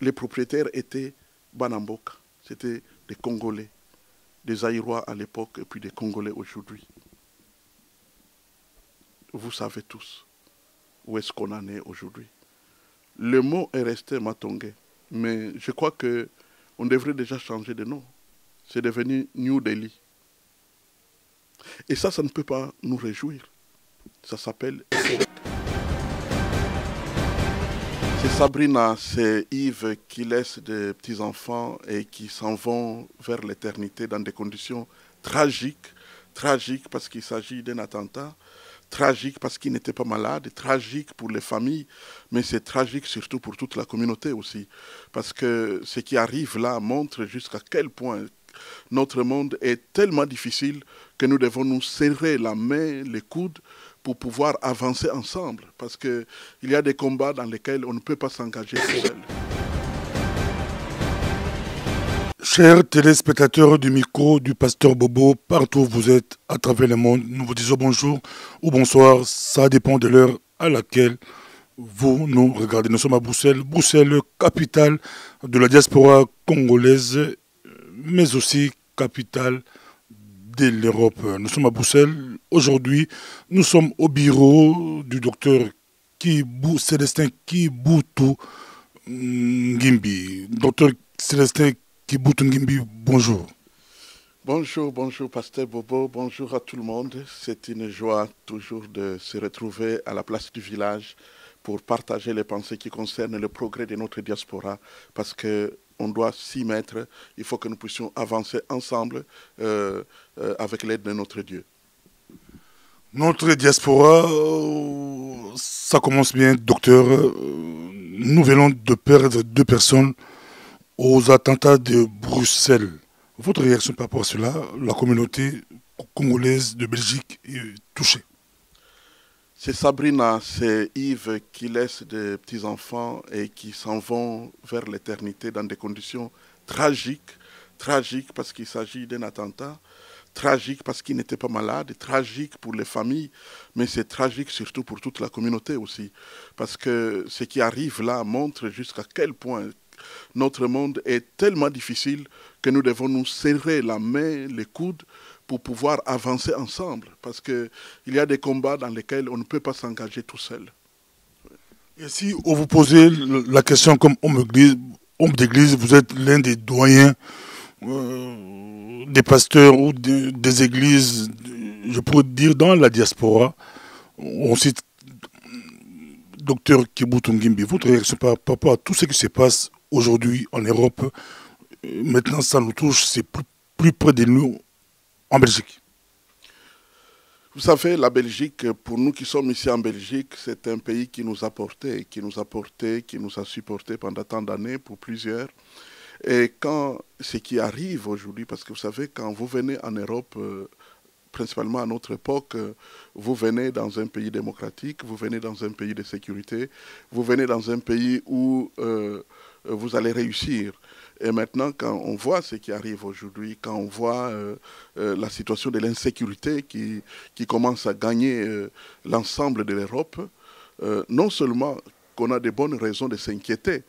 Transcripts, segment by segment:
les propriétaires étaient Banamboka. C'était des Congolais, des Aïrois à l'époque et puis des Congolais aujourd'hui. Vous savez tous où est-ce qu'on en est aujourd'hui. Le mot est resté Matongé, mais je crois qu'on devrait déjà changer de nom. C'est devenu New Delhi. Et ça ne peut pas nous réjouir. Ça s'appelle... C'est Sabrina, c'est Yves qui laisse des petits-enfants et qui s'en vont vers l'éternité dans des conditions tragiques. Tragiques parce qu'il s'agit d'un attentat, tragique parce qu'ils n'étaient pas malades, tragique pour les familles, mais c'est tragique surtout pour toute la communauté aussi. Parce que ce qui arrive là montre jusqu'à quel point notre monde est tellement difficile que nous devons nous serrer la main, les coudes, pour pouvoir avancer ensemble. Parce qu'il y a des combats dans lesquels on ne peut pas s'engager seul. Chers téléspectateurs du micro du pasteur Bobo, partout où vous êtes à travers le monde, nous vous disons bonjour ou bonsoir, ça dépend de l'heure à laquelle vous nous regardez. Nous sommes à Bruxelles, Bruxelles, capitale de la diaspora congolaise, mais aussi capitale de l'Europe. Nous sommes à Bruxelles. Aujourd'hui, nous sommes au bureau du docteur Célestin Kibutu Ngimbi. Docteur Célestin Kibutu Ngimbi, bonjour. Bonjour, bonjour Pasteur Bobo, bonjour à tout le monde. C'est une joie toujours de se retrouver à la place du village pour partager les pensées qui concernent le progrès de notre diaspora parce qu'on doit s'y mettre, il faut que nous puissions avancer ensemble avec l'aide de notre Dieu. Notre diaspora, ça commence bien, docteur. Nous venons de perdre 2 personnes aux attentats de Bruxelles. Votre réaction par rapport à cela, la communauté congolaise de Belgique est touchée. C'est Sabrina, c'est Yves qui laisse des petits-enfants et qui s'en vont vers l'éternité dans des conditions tragiques. Tragiques parce qu'il s'agit d'un attentat, tragique parce qu'ils n'étaient pas malades, tragique pour les familles, mais c'est tragique surtout pour toute la communauté aussi. Parce que ce qui arrive là montre jusqu'à quel point notre monde est tellement difficile que nous devons nous serrer la main, les coudes, pour pouvoir avancer ensemble. Parce qu'il y a des combats dans lesquels on ne peut pas s'engager tout seul. Et si on vous posait la question comme homme d'église, vous êtes l'un des doyens des pasteurs ou des églises, je pourrais dire, dans la diaspora. On cite docteur Kibutu Ngimbi. Votre réaction par rapport à tout ce qui se passe aujourd'hui en Europe, maintenant ça nous touche, c'est plus près de nous en Belgique. Vous savez, la Belgique, pour nous qui sommes ici en Belgique, c'est un pays qui nous a portés, qui nous a supportés pendant tant d'années, pour plusieurs. Et quand ce qui arrive aujourd'hui, parce que vous savez, quand vous venez en Europe, principalement à notre époque, vous venez dans un pays démocratique, vous venez dans un pays de sécurité, vous venez dans un pays où vous allez réussir. Et maintenant, quand on voit ce qui arrive aujourd'hui, quand on voit la situation de l'insécurité qui commence à gagner l'ensemble de l'Europe, non seulement qu'on a de bonnes raisons de s'inquiéter,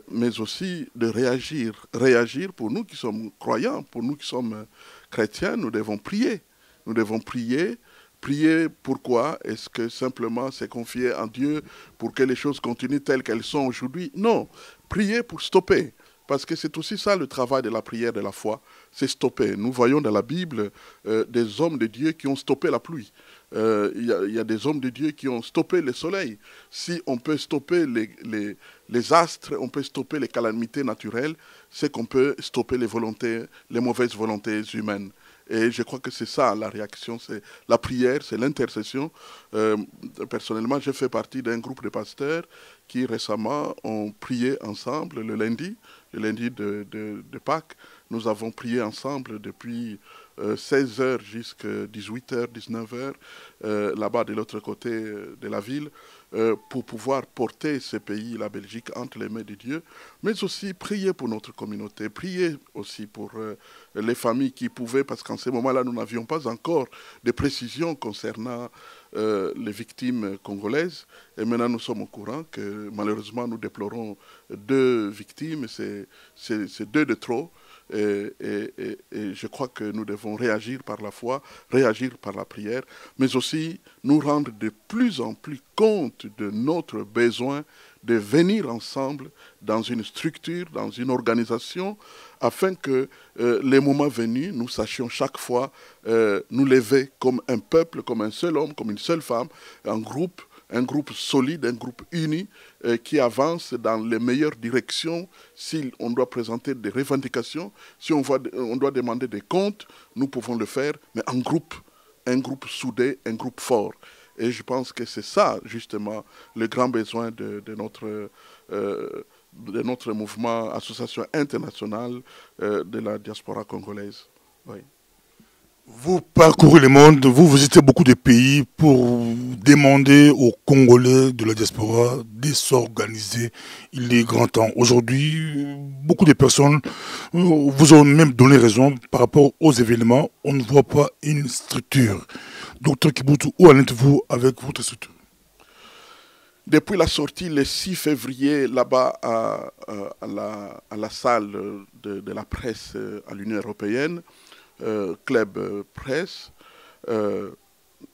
mais aussi de réagir. Réagir pour nous qui sommes croyants, pour nous qui sommes chrétiens, nous devons prier. Nous devons prier. Prier pourquoi? Est-ce que simplement c'est confier en Dieu pour que les choses continuent telles qu'elles sont aujourd'hui? Non. Prier pour stopper. Parce que c'est aussi ça le travail de la prière de la foi, c'est stopper. Nous voyons dans la Bible des hommes de Dieu qui ont stoppé la pluie. Il y a des hommes de Dieu qui ont stoppé le soleil. Si on peut stopper les astres, on peut stopper les calamités naturelles, c'est qu'on peut stopper les mauvaises volontés humaines. Et je crois que c'est ça la réaction, c'est la prière, c'est l'intercession. Personnellement, j'ai fait partie d'un groupe de pasteurs qui récemment ont prié ensemble le lundi de Pâques. Nous avons prié ensemble depuis 16h jusqu'à 18h, 19h, là-bas de l'autre côté de la ville, pour pouvoir porter ce pays, la Belgique, entre les mains de Dieu, mais aussi prier pour notre communauté, prier aussi pour les familles qui pouvaient, parce qu'en ce moment-là, nous n'avions pas encore de précisions concernant les victimes congolaises. Et maintenant, nous sommes au courant que malheureusement, nous déplorons 2 victimes. C'est 2 de trop. Et je crois que nous devons réagir par la foi, réagir par la prière, mais aussi nous rendre de plus en plus compte de notre besoin de venir ensemble dans une structure, dans une organisation, afin que les moments venus, nous sachions chaque fois nous lever comme un peuple, comme un seul homme, comme une seule femme, un groupe solide, un groupe uni qui avance dans les meilleures directions. Si on doit présenter des revendications, si on doit demander des comptes, nous pouvons le faire, mais en groupe, un groupe soudé, un groupe fort. Et je pense que c'est ça, justement, le grand besoin de notre mouvement, association internationale de la diaspora congolaise. Oui. Vous parcourez le monde, vous visitez beaucoup de pays pour demander aux Congolais de la diaspora de s'organiser. Il est grand temps. Aujourd'hui, beaucoup de personnes vous ont même donné raison par rapport aux événements. On ne voit pas une structure. Docteur Kibutu, où en êtes-vous avec votre structure? Depuis la sortie le 6 février là-bas à la salle de la presse à l'Union européenne, Club Presse,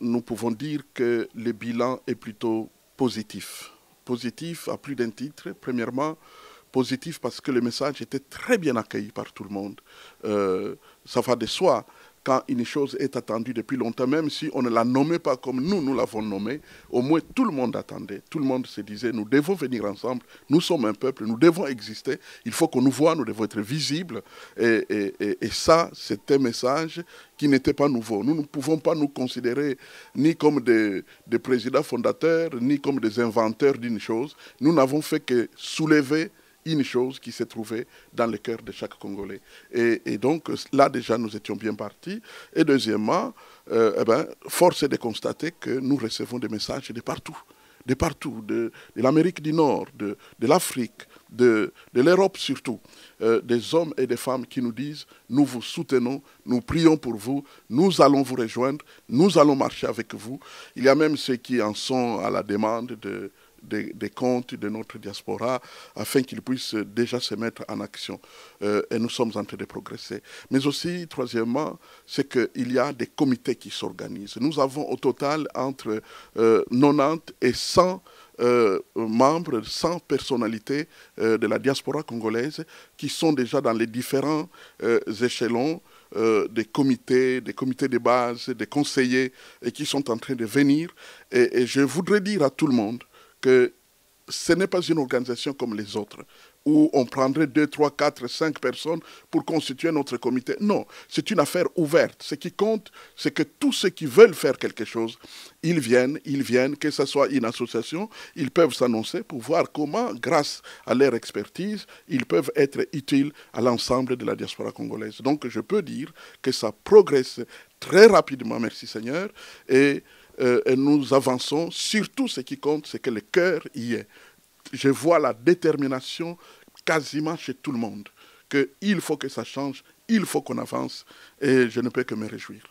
nous pouvons dire que le bilan est plutôt positif. Positif à plus d'un titre. Premièrement, positif parce que le message était très bien accueilli par tout le monde. Ça va de soi. Quand une chose est attendue depuis longtemps, même si on ne la nommait pas comme nous l'avons nommée, au moins tout le monde attendait. Tout le monde se disait, nous devons venir ensemble, nous sommes un peuple, nous devons exister, il faut qu'on nous voie, nous devons être visibles. Et ça, c'est un message qui n'était pas nouveau. Nous ne pouvons pas nous considérer ni comme des présidents fondateurs, ni comme des inventeurs d'une chose. Nous n'avons fait que soulever une chose qui s'est trouvée dans le cœur de chaque Congolais. Et donc, là, déjà, nous étions bien partis. Et deuxièmement, force est de constater que nous recevons des messages de partout. De l'Amérique du Nord, de l'Afrique, de l'Europe surtout. Des hommes et des femmes qui nous disent, nous vous soutenons, nous prions pour vous, nous allons vous rejoindre, nous allons marcher avec vous. Il y a même ceux qui en sont à la demande des comptes de notre diaspora afin qu'ils puissent déjà se mettre en action. Et nous sommes en train de progresser. Mais aussi, troisièmement, c'est qu'il y a des comités qui s'organisent. Nous avons au total entre 90 et 100 membres, 100 personnalités de la diaspora congolaise qui sont déjà dans les différents échelons des comités de base, des conseillers et qui sont en train de venir. Et je voudrais dire à tout le monde que ce n'est pas une organisation comme les autres, où on prendrait 2, 3, 4, 5 personnes pour constituer notre comité. Non, c'est une affaire ouverte. Ce qui compte, c'est que tous ceux qui veulent faire quelque chose, ils viennent, que ce soit une association, ils peuvent s'annoncer pour voir comment, grâce à leur expertise, ils peuvent être utiles à l'ensemble de la diaspora congolaise. Donc je peux dire que ça progresse très rapidement, merci Seigneur, et nous avançons. Surtout, ce qui compte, c'est que le cœur y est. Je vois la détermination quasiment chez tout le monde, qu'il faut que ça change, il faut qu'on avance, et je ne peux que me réjouir.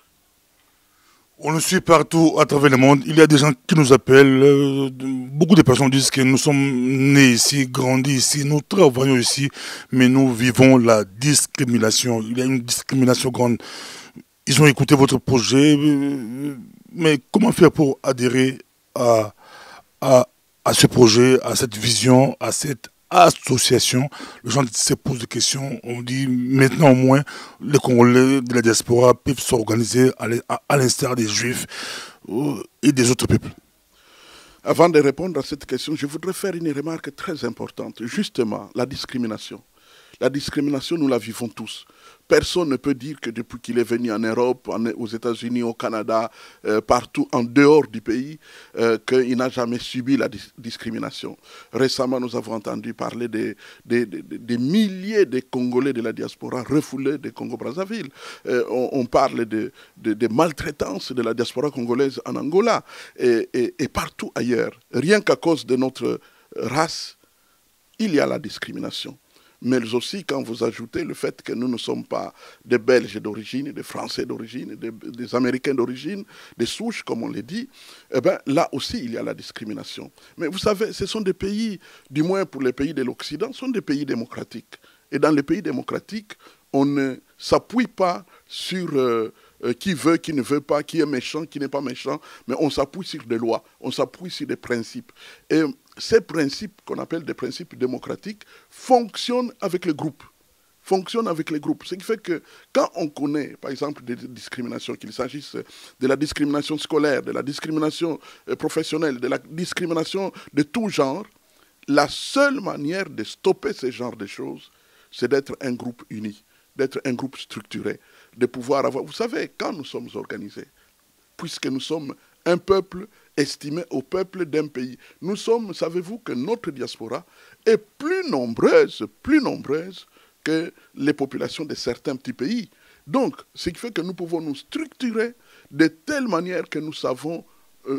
On le suit partout à travers le monde. Il y a des gens qui nous appellent. Beaucoup de personnes disent que nous sommes nés ici, grandis ici, nous travaillons ici, mais nous vivons la discrimination. Il y a une discrimination grande. Ils ont écouté votre projet, mais comment faire pour adhérer à ce projet, à cette vision, à cette association? Les gens se posent des questions. On dit maintenant au moins, les Congolais de la diaspora peuvent s'organiser à l'instar des Juifs et des autres peuples. Avant de répondre à cette question, je voudrais faire une remarque très importante. Justement, la discrimination. La discrimination, nous la vivons tous. Personne ne peut dire que depuis qu'il est venu en Europe, aux États-Unis, au Canada, partout en dehors du pays, qu'il n'a jamais subi la discrimination. Récemment, nous avons entendu parler des milliers de Congolais de la diaspora refoulés de Congo-Brazzaville. On parle de maltraitance de la diaspora congolaise en Angola et partout ailleurs. Rien qu'à cause de notre race, il y a la discrimination. mais aussi quand vous ajoutez le fait que nous ne sommes pas des Belges d'origine, des Français d'origine, des Américains d'origine, des souches, comme on les dit, eh bien, là aussi, il y a la discrimination. Mais vous savez, ce sont des pays, du moins pour les pays de l'Occident, sont des pays démocratiques. Et dans les pays démocratiques, on ne s'appuie pas sur qui veut, qui ne veut pas, qui est méchant, qui n'est pas méchant, mais on s'appuie sur des lois, on s'appuie sur des principes. Et ces principes, qu'on appelle des principes démocratiques, fonctionnent avec le groupe. Fonctionnent avec les groupes. Ce qui fait que quand on connaît, par exemple, des discriminations, qu'il s'agisse de la discrimination scolaire, de la discrimination professionnelle, de la discrimination de tout genre, la seule manière de stopper ce genre de choses, c'est d'être un groupe uni, d'être un groupe structuré, de pouvoir avoir... Vous savez, quand nous sommes organisés, puisque nous sommes un peuple estimé au peuple d'un pays, nous sommes, savez-vous que notre diaspora est plus nombreuse que les populations de certains petits pays. Donc, ce qui fait que nous pouvons nous structurer de telle manière que nous savons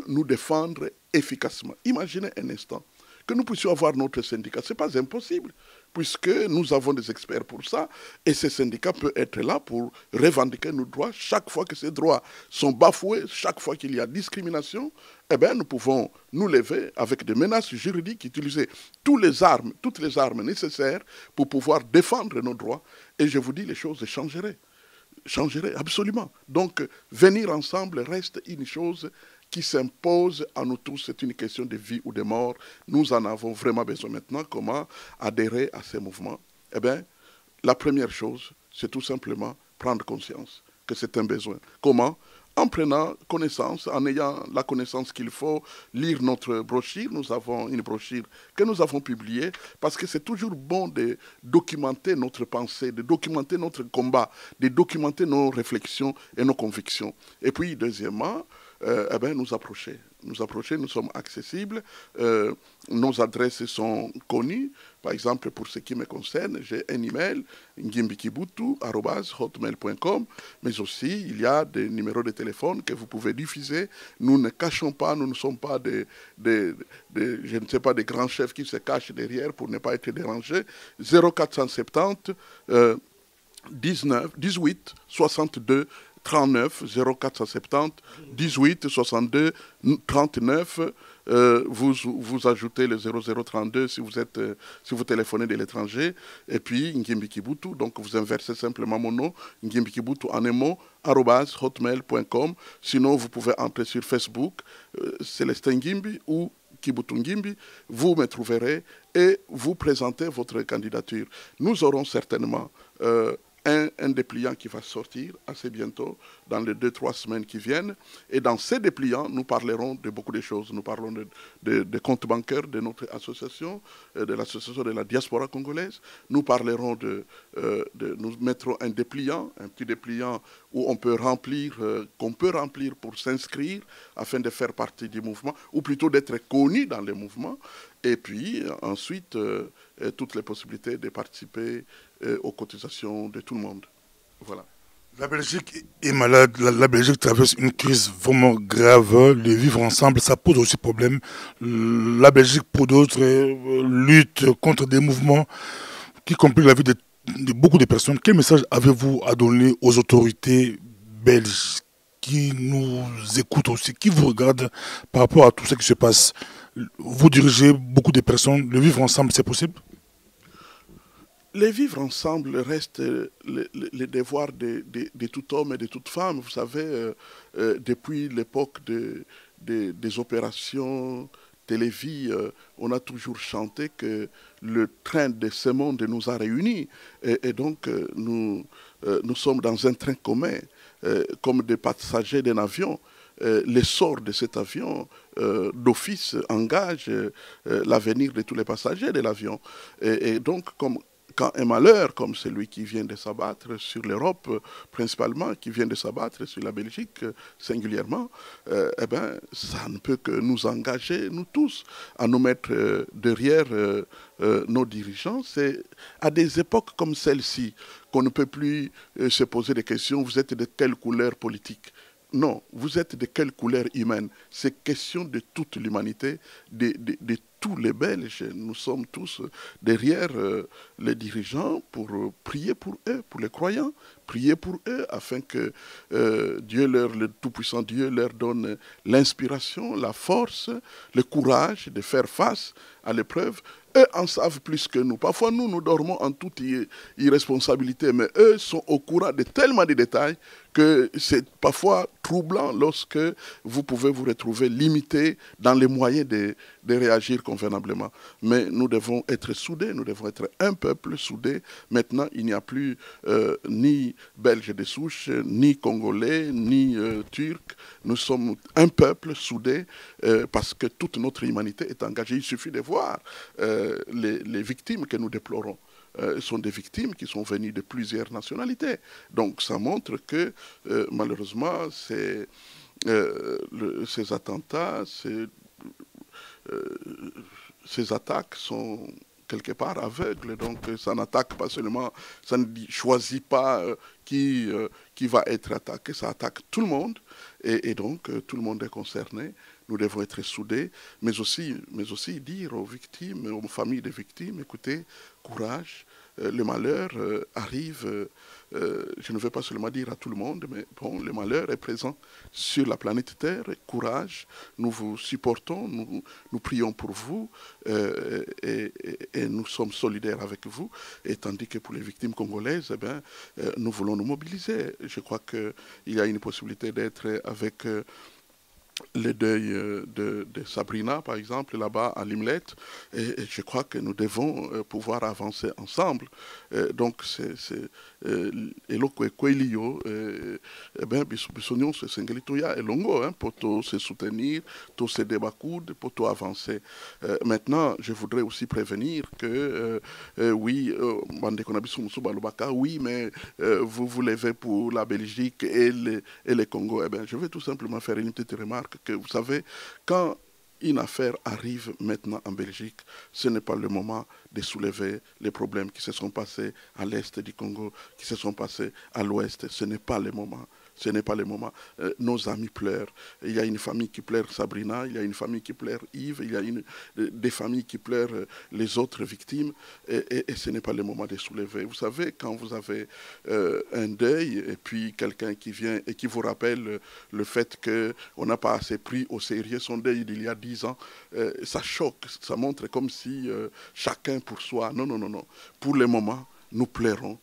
nous défendre efficacement. Imaginez un instant que nous puissions avoir notre syndicat. Ce n'est pas impossible, puisque nous avons des experts pour ça, et ces syndicats peuvent être là pour revendiquer nos droits. Chaque fois que ces droits sont bafoués, chaque fois qu'il y a discrimination, eh bien, nous pouvons nous lever avec des menaces juridiques, utiliser toutes les armes nécessaires pour pouvoir défendre nos droits. Et je vous dis, les choses changeraient absolument. Donc, venir ensemble reste une chose qui s'impose à nous tous. C'est une question de vie ou de mort. Nous en avons vraiment besoin maintenant. Comment adhérer à ces mouvements? Eh bien, la première chose, c'est tout simplement prendre conscience que c'est un besoin. Comment? En prenant connaissance, en ayant la connaissance qu'il faut, lire notre brochure. Nous avons une brochure que nous avons publiée parce que c'est toujours bon de documenter notre pensée, de documenter notre combat, de documenter nos réflexions et nos convictions. Et puis, deuxièmement, eh bien, nous approcher, nous sommes accessibles, nos adresses sont connues. Par exemple, pour ce qui me concerne, j'ai un email, ngimbikibutu@hotmail.com, mais aussi il y a des numéros de téléphone que vous pouvez diffuser. Nous ne cachons pas, nous ne sommes pas je ne sais pas, des grands chefs qui se cachent derrière pour ne pas être dérangés. 0470 18 62 39 0470 18 62 39. Vous ajoutez le 0032 si vous téléphonez de l'étranger, et puis Ngimbikibutu, donc vous inversez simplement mon nom, Ngimbikibutu en un mot, @hotmail.com. Sinon, vous pouvez entrer sur Facebook, Célestin Ngimbi ou Kibutu Ngimbi, vous me trouverez et vous présentez votre candidature. Nous aurons certainement un dépliant qui va sortir assez bientôt, dans les 2-3 semaines qui viennent. Et dans ces dépliants, nous parlerons de beaucoup de choses. Nous parlerons de comptes bancaires de notre association, de l'association de la diaspora congolaise. Nous parlerons nous mettrons un petit dépliant où on peut remplir, qu'on peut remplir pour s'inscrire afin de faire partie du mouvement, ou plutôt d'être connu dans le mouvement. Et puis ensuite, toutes les possibilités de participer aux cotisations de tout le monde. Voilà. La Belgique est malade, la Belgique traverse une crise vraiment grave. Le vivre ensemble, ça pose aussi problème. La Belgique, pour d'autres, lutte contre des mouvements qui compliquent la vie de beaucoup de personnes. Quel message avez-vous à donner aux autorités belges qui nous écoutent aussi, qui vous regardent par rapport à tout ce qui se passe? Vous dirigez beaucoup de personnes. Le vivre ensemble, c'est possible? Les vivre ensemble reste le devoir de tout homme et de toute femme. Vous savez, depuis l'époque des opérations Télévie, on a toujours chanté que le train de ce monde nous a réunis. Et donc, nous sommes dans un train commun, comme des passagers d'un avion. L'essor de cet avion, d'office, engage l'avenir de tous les passagers de l'avion. Et donc, quand un malheur comme celui qui vient de s'abattre sur l'Europe, principalement, qui vient de s'abattre sur la Belgique, singulièrement, eh ben, ça ne peut que nous engager, nous tous, à nous mettre derrière nos dirigeants. C'est à des époques comme celle-ci qu'on ne peut plus se poser des questions. Vous êtes de quelle couleur politique? Non, vous êtes de quelle couleur humaine? C'est question de toute l'humanité, de tous les Belges, nous sommes tous derrière les dirigeants pour prier pour eux, pour les croyants, prier pour eux afin que Dieu le Tout-Puissant Dieu leur donne l'inspiration, la force, le courage de faire face à l'épreuve. Eux en savent plus que nous. Parfois, nous dormons en toute irresponsabilité, mais eux sont au courant de tellement de détails que c'est parfois troublant lorsque vous pouvez vous retrouver limité dans les moyens de réagir convenablement. Mais nous devons être soudés, nous devons être un peuple soudé. Maintenant, il n'y a plus ni Belges de souche, ni Congolais, ni Turcs. Nous sommes un peuple soudé parce que toute notre humanité est engagée. Il suffit de voir les victimes que nous déplorons. Sont des victimes qui sont venues de plusieurs nationalités. Donc ça montre que malheureusement ces attentats, ces attaques sont quelque part aveugles. Donc ça n'attaque pas seulement, ça ne choisit pas qui va être attaqué, ça attaque tout le monde. Et donc tout le monde est concerné. Nous devons être soudés, mais aussi dire aux victimes, aux familles des victimes, écoutez, courage, le malheur arrive, je ne veux pas seulement dire à tout le monde, mais bon, le malheur est présent sur la planète Terre, courage, nous vous supportons, nous prions pour vous et nous sommes solidaires avec vous, et tandis que pour les victimes congolaises, eh bien, nous voulons nous mobiliser. Je crois qu'il y a une possibilité d'être avec le deuil de Sabrina, par exemple, là-bas à Limlet, et je crois que nous devons pouvoir avancer ensemble. Donc, c'est eloko kwelio, ben bisognon se sengelitoya elongo, pour se soutenir, pour se débattre, pour avancer. Maintenant, je voudrais aussi prévenir que oui, oui, mais vous vous levez pour la Belgique et le Congo. Eh bien, je vais tout simplement faire une petite remarque que vous savez, quand une affaire arrive maintenant en Belgique, ce n'est pas le moment de soulever les problèmes qui se sont passés à l'est du Congo, qui se sont passés à l'ouest. Ce n'est pas le moment. Ce n'est pas le moment. Nos amis pleurent. Il y a une famille qui pleure Sabrina, il y a une famille qui pleure Yves, il y a des familles qui pleurent les autres victimes, et ce n'est pas le moment de soulever. Vous savez, quand vous avez un deuil, et puis quelqu'un qui vient et qui vous rappelle le fait qu'on n'a pas assez pris au sérieux son deuil d'il y a 10 ans, ça choque, ça montre comme si chacun pour soi. Non, non, non, non. Pour le moment, nous pleurons.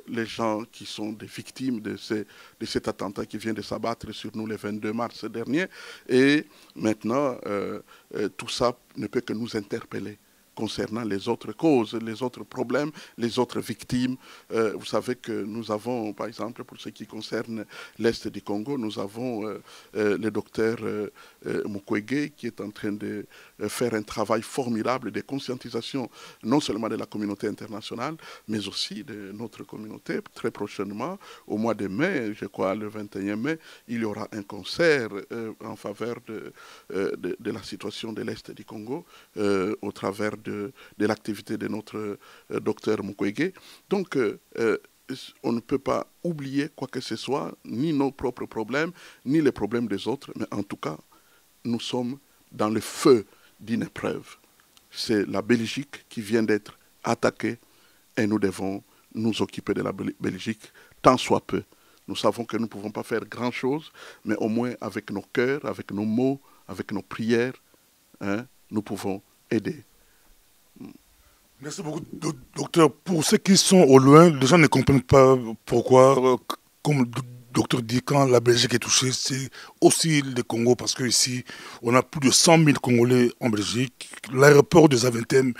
Les gens qui sont des victimes de cet attentat qui vient de s'abattre sur nous le 22 mars dernier. Et maintenant, tout ça ne peut que nous interpeller concernant les autres causes, les autres problèmes, les autres victimes. Vous savez que nous avons, par exemple, pour ce qui concerne l'Est du Congo, nous avons le docteur Mukwege qui est en train de faire un travail formidable de conscientisation, non seulement de la communauté internationale, mais aussi de notre communauté. Très prochainement, au mois de mai, je crois le 21 mai, il y aura un concert en faveur de la situation de l'Est du Congo au travers de l'activité de notre docteur Mukwege. Donc, on ne peut pas oublier quoi que ce soit, ni nos propres problèmes, ni les problèmes des autres, mais en tout cas, nous sommes dans le feu d'une épreuve. C'est la Belgique qui vient d'être attaquée et nous devons nous occuper de la Belgique tant soit peu. Nous savons que nous ne pouvons pas faire grand-chose, mais au moins avec nos cœurs, avec nos mots, avec nos prières, nous pouvons aider. Merci beaucoup, docteur. Pour ceux qui sont au loin, les gens ne comprennent pas pourquoi, comme le docteur dit, quand la Belgique est touchée, c'est aussi le Congo, parce qu'ici, on a plus de 100 000 Congolais en Belgique. L'aéroport de Zaventem,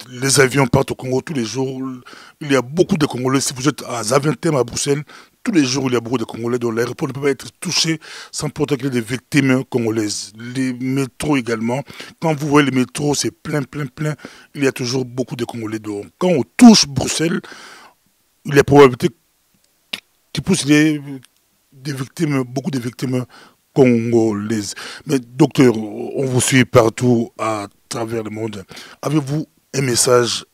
les avions partent au Congo tous les jours. Il y a beaucoup de Congolais. Si vous êtes à Zaventem, à Bruxelles, tous les jours, il y a beaucoup de Congolais. Donc l'aéroport ne peut pas être touché sans protéger des victimes congolaises. Les métros également. Quand vous voyez les métros, c'est plein, plein, plein. Il y a toujours beaucoup de Congolais. Donc quand on touche Bruxelles, il y a probabilité qu'il puisse y avoir des victimes, beaucoup de victimes congolaises. Mais docteur, on vous suit partout à travers le monde. Avez-vous un message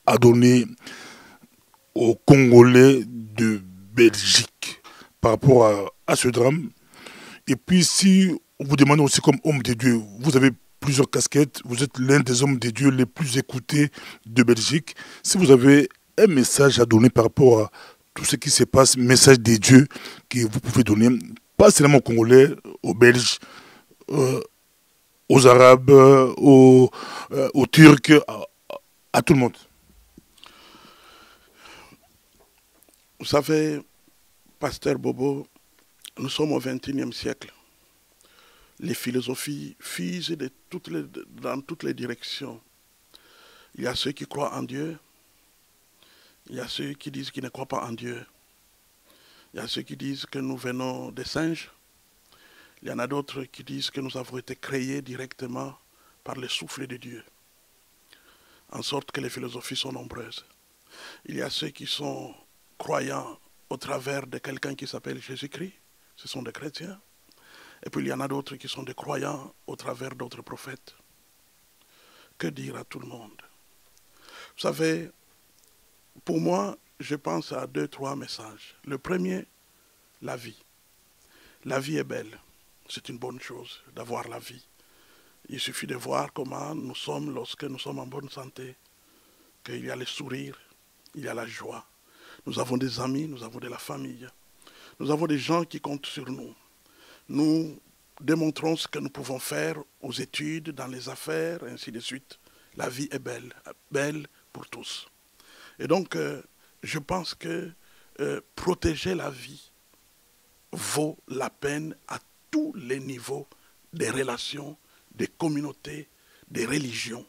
à donner aux Congolais de Belgique par rapport à ce drame? Et puis si on vous demande aussi comme homme de Dieu, vous avez plusieurs casquettes. Vous êtes l'un des hommes de Dieu les plus écoutés de Belgique. Si vous avez un message à donner par rapport à tout ce qui se passe, message des dieux que vous pouvez donner, pas seulement aux Congolais, aux Belges, aux Arabes, aux Turcs, à tout le monde. Vous savez, Pasteur Bobo, nous sommes au XXIe siècle. Les philosophies fusent dans toutes les directions. Il y a ceux qui croient en Dieu, il y a ceux qui disent qu'ils ne croient pas en Dieu. Il y a ceux qui disent que nous venons des singes. Il y en a d'autres qui disent que nous avons été créés directement par le souffle de Dieu. En sorte que les philosophies sont nombreuses. Il y a ceux qui sont croyants au travers de quelqu'un qui s'appelle Jésus-Christ. Ce sont des chrétiens. Et puis il y en a d'autres qui sont des croyants au travers d'autres prophètes. Que dire à tout le monde? Vous savez, pour moi, je pense à 2-3 messages. Le premier, la vie. La vie est belle. C'est une bonne chose d'avoir la vie. Il suffit de voir comment nous sommes lorsque nous sommes en bonne santé. Qu'il y a le sourire, il y a la joie. Nous avons des amis, nous avons de la famille. Nous avons des gens qui comptent sur nous. Nous démontrons ce que nous pouvons faire aux études, dans les affaires, ainsi de suite. La vie est belle, belle pour tous. Et donc, je pense que protéger la vie vaut la peine à tous les niveaux des relations, des communautés, des religions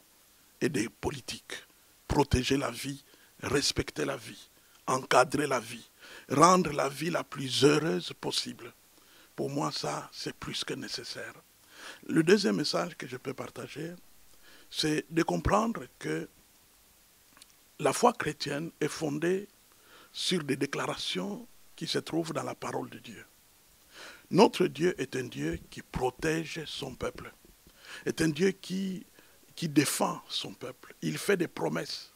et des politiques. Protéger la vie, respecter la vie, encadrer la vie, rendre la vie la plus heureuse possible. Pour moi, ça, c'est plus que nécessaire. Le deuxième message que je peux partager, c'est de comprendre que la foi chrétienne est fondée sur des déclarations qui se trouvent dans la parole de Dieu. Notre Dieu est un Dieu qui protège son peuple, est un Dieu qui défend son peuple. Il fait des promesses.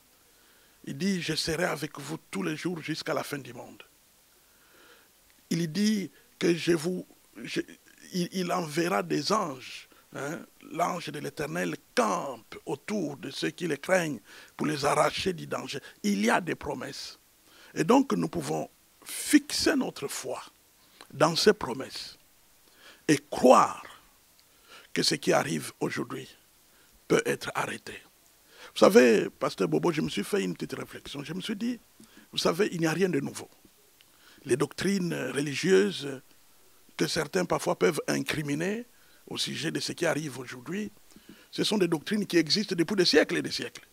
Il dit, je serai avec vous tous les jours jusqu'à la fin du monde. Il dit que il enverra des anges. Hein? L'ange de l'Éternel campe autour de ceux qui les craignent pour les arracher du danger. Il y a des promesses. Et donc nous pouvons fixer notre foi dans ces promesses et croire que ce qui arrive aujourd'hui peut être arrêté. Vous savez, Pasteur Bobo, je me suis fait une petite réflexion. Je me suis dit, vous savez, il n'y a rien de nouveau. Les doctrines religieuses que certains parfois peuvent incriminer au sujet de ce qui arrive aujourd'hui, ce sont des doctrines qui existent depuis des siècles et des siècles.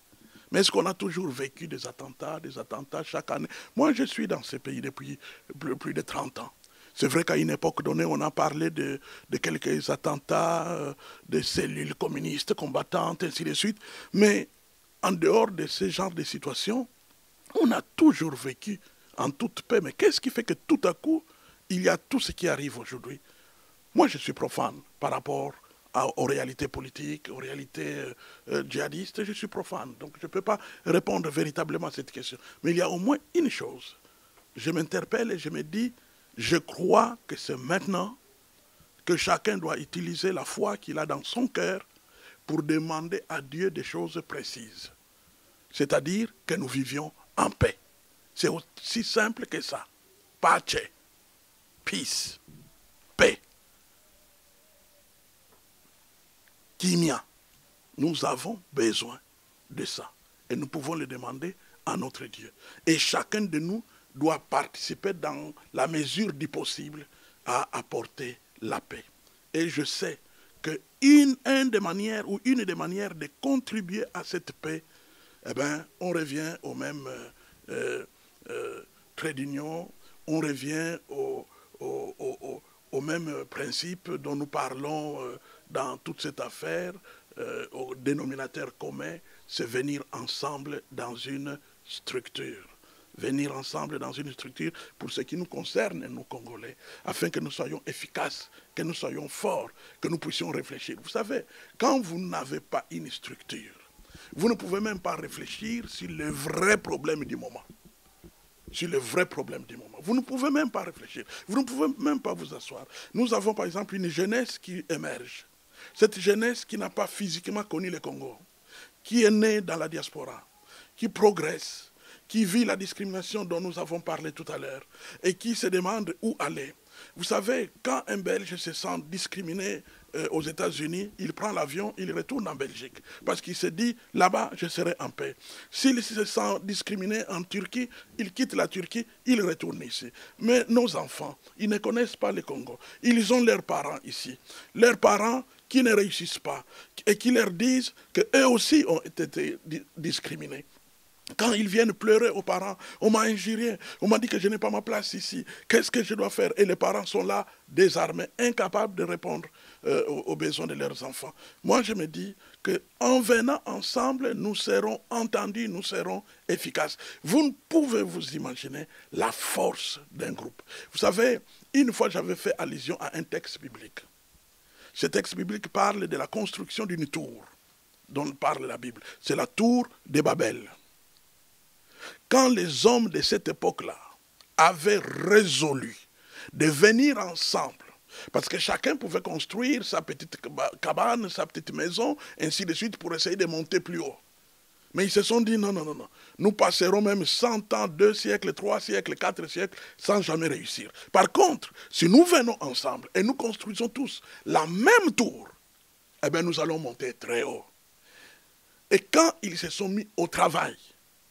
Mais est-ce qu'on a toujours vécu des attentats chaque année? Moi, je suis dans ce pays depuis plus de 30 ans. C'est vrai qu'à une époque donnée, on a parlé de quelques attentats, de cellules communistes combattantes, ainsi de suite. Mais en dehors de ce genre de situation, on a toujours vécu en toute paix. Mais qu'est-ce qui fait que tout à coup, il y a tout ce qui arrive aujourd'hui? Moi, je suis profane par rapport aux réalités politiques, aux réalités djihadistes. Je suis profane. Donc, je ne peux pas répondre véritablement à cette question. Mais il y a au moins une chose. Je m'interpelle et je me dis, je crois que c'est maintenant que chacun doit utiliser la foi qu'il a dans son cœur pour demander à Dieu des choses précises. C'est-à-dire que nous vivions en paix. C'est aussi simple que ça. Pace, peace, paix. Kimia. Nous avons besoin de ça. Et nous pouvons le demander à notre Dieu. Et chacun de nous doit participer dans la mesure du possible à apporter la paix. Et je sais qu'une des manières de contribuer à cette paix, eh bien, on revient au même trait d'union, on revient au même principe dont nous parlons dans toute cette affaire, au dénominateur commun, c'est venir ensemble dans une structure. Venir ensemble dans une structure pour ce qui nous concerne, nous Congolais, afin que nous soyons efficaces, que nous soyons forts, que nous puissions réfléchir. Vous savez, quand vous n'avez pas une structure, vous ne pouvez même pas réfléchir sur le vrai problème du moment. Sur le vrai problème du moment. Vous ne pouvez même pas réfléchir. Vous ne pouvez même pas vous asseoir. Nous avons par exemple une jeunesse qui émerge. Cette jeunesse qui n'a pas physiquement connu le Congo, qui est née dans la diaspora, qui progresse, qui vit la discrimination dont nous avons parlé tout à l'heure et qui se demande où aller. Vous savez, quand un Belge se sent discriminé aux États-Unis, il prend l'avion, il retourne en Belgique. Parce qu'il se dit, là-bas, je serai en paix. S'il se sent discriminé en Turquie, il quitte la Turquie, il retourne ici. Mais nos enfants, ils ne connaissent pas le Congo. Ils ont leurs parents ici. Leurs parents qui ne réussissent pas et qui leur disent qu'eux aussi ont été discriminés. Quand ils viennent pleurer aux parents, on m'a injurié, on m'a dit que je n'ai pas ma place ici, qu'est-ce que je dois faire? Et les parents sont là, désarmés, incapables de répondre aux besoins de leurs enfants. Moi, je me dis qu'en venant ensemble, nous serons entendus, nous serons efficaces. Vous ne pouvez vous imaginer la force d'un groupe. Vous savez, une fois j'avais fait allusion à un texte biblique. Ce texte biblique parle de la construction d'une tour, dont parle la Bible. C'est la tour de Babel. Quand les hommes de cette époque-là avaient résolu de venir ensemble, parce que chacun pouvait construire sa petite cabane, sa petite maison, ainsi de suite, pour essayer de monter plus haut. Mais ils se sont dit, non, non, non, non. Nous passerons même 100 ans, 2 siècles, 3 siècles, 4 siècles, sans jamais réussir. Par contre, si nous venons ensemble et nous construisons tous la même tour, eh bien, nous allons monter très haut. Et quand ils se sont mis au travail,